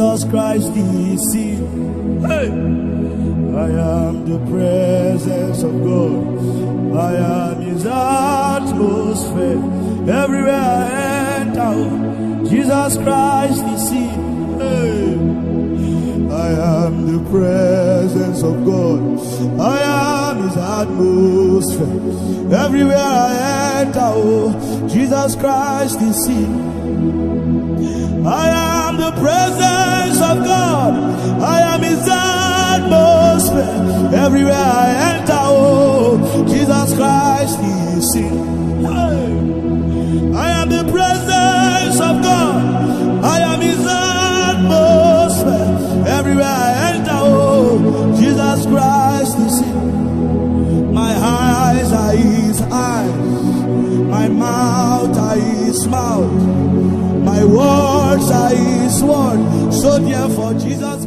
Jesus Christ is seen. Hey! I am the presence of God. I am His atmosphere. Everywhere I enter, Jesus Christ is seen. Hey! I am the presence of God. I am His atmosphere. Everywhere I enter, Jesus Christ is seen. I am the presence of God. I am His atmosphere. Everywhere I enter, Jesus Christ is seen. I am the presence of God. I am His atmosphere. Everywhere I enter, Jesus Christ is seen. My eyes are His eyes. My mouth are His mouth. My words are His word. So therefore, Jesus